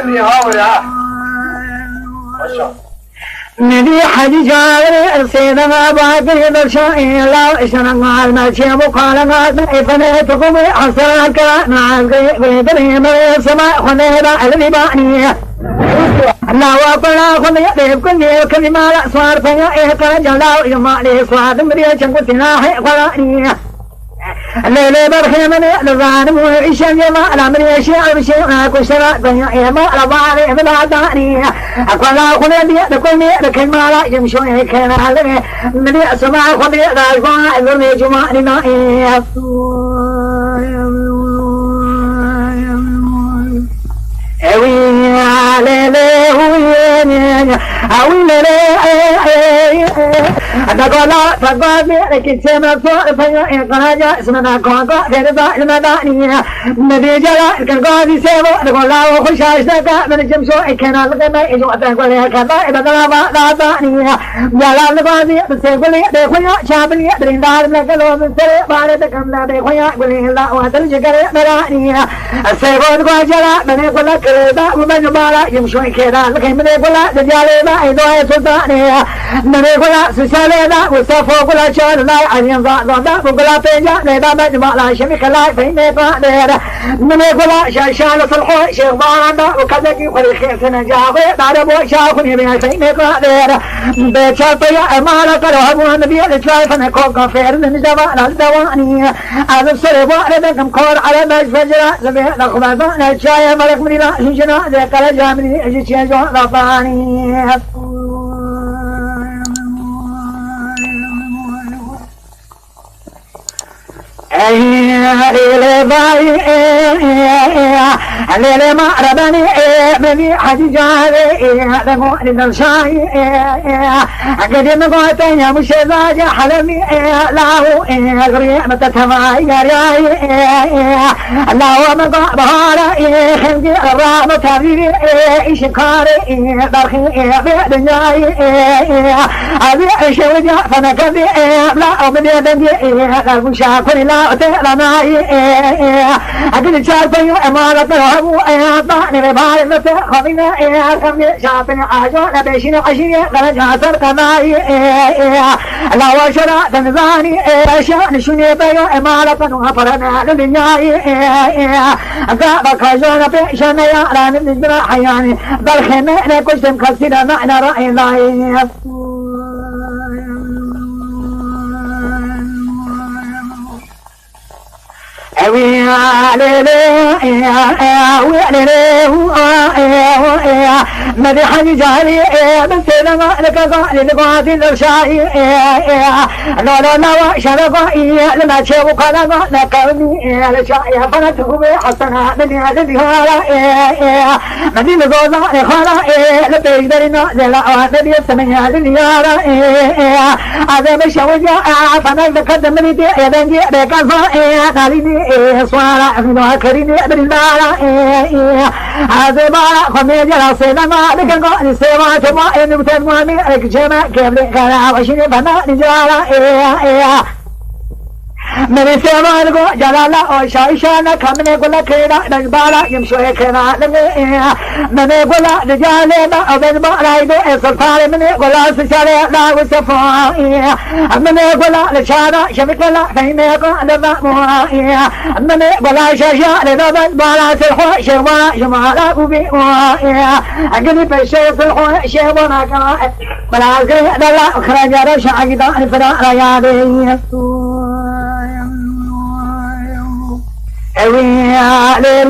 你好呀，我说。ندي حجار سيد ما باقي درشين لا إشنا ما تشيبو قال ما فنيتكم عساك نعزي بيدري ما سما خنيدا الرباني لا وقلا خني يبكني كلمة لا صار فيا إيه جلاو يما لي صاد مريا شنقتنا هي قراني الليل برخي من الظالم وعيشان يما الأمر يشيع بشيء كشرا بنيا يما الباري بلا داني أقول لا خلي لكل لكن ما لا يمشون كان عليه من سماع خلي لا يقول إذن جمعنا أوي على له أوي أتقولا تقول لكن سمع صوت فيا إقراجا اسمنا كوكا فرضا المدانية نبي جلا كان قاضي سيبو تقولا وخشاش دكا من الجمسو إكنا لقنا إجو أتقول يا كذا إذا طلبا لا دانية جلا القاضي بسيقولي بيخويا شابلي برندار لكلو من سري بارد كمنا بيخويا قولي الله واتل جكري مرانية السيبو تقول جلا من يقول لك كريبا ومن بالا يمشو إكنا لكن من يقول لك دجالي ما إدوه سلطانية من يقول لك سسالي وصفوا كل شيء لا يعين ضاضا وكل بيجا لذا مجمع لا شمك لا فين قادر من يقول شاشان صلحوا شيخ بانا وكذا يقول خير سنجاوي بعد بو شاخني بين فين قادر بيتشاطيا ما لك له النبي الشايف انا كوكا فير من جبال الدواني هذا السرب وعدكم كور على مجفجرا زبيح لخبازان الشاي ملك مرينا شجنا ذكر جامني اجي جو رباني الليل ما ربني مني حجاري لقوا للشاي قديم قوتين يا مشيزاج حلمي لاهو غريمة تماي لاهو مقا بهاري خنجي الرام تبيري شكاري برخي بدنياي أبي شوجا فنكبي لا أبدي دنجي قلب شاكري لا تلناي أقول شاكري أمانة هو أيضا نبهاي مثل خبينا كم شاطن عجوا نبيشين عشية درجة سر كماي لا وشرا تنزاني شان شني بيو أمانة وفرنا للنياي قاب خجون بيشان يا ران نجرا حياني بالخمة كشتم خسينا معنا رأي لاي أوي مدح جاري من سلما لك قال لقاضي الشاي لولا نوى شرقائي لما تشوف قلقا لقوني الشاي فنته بحسنا من هذا الهارة مدين زوزا لخارة لتقدرنا زلاء نبي السمين هذا الهارة هذا مشوجا فنك قدم لي يدنجي بكفا ناليني سوارا أخذها كريني بالبارا هذا بارا خمي جرى سينما لكن قال سيما تما إن بتنمامي لك جمع كيف لكنا وشيني بنا نجارا من سيما لكو جلالا أو شايشانا كمني قولا كينا نجبارا يمشوه كينا من قولا نجالينا أو من بارا سلطان من قولا سشاري لا وصفائي من قولا لشارا شمكلا فين قولا مأموائي من قولا شاشا لنبت بارا سلحو شوانا شمالا قبيئوائي أقلي بشي سلحو شوانا كلا بلا زي دلا خرج رشا عقدان فرا رياضي أوي على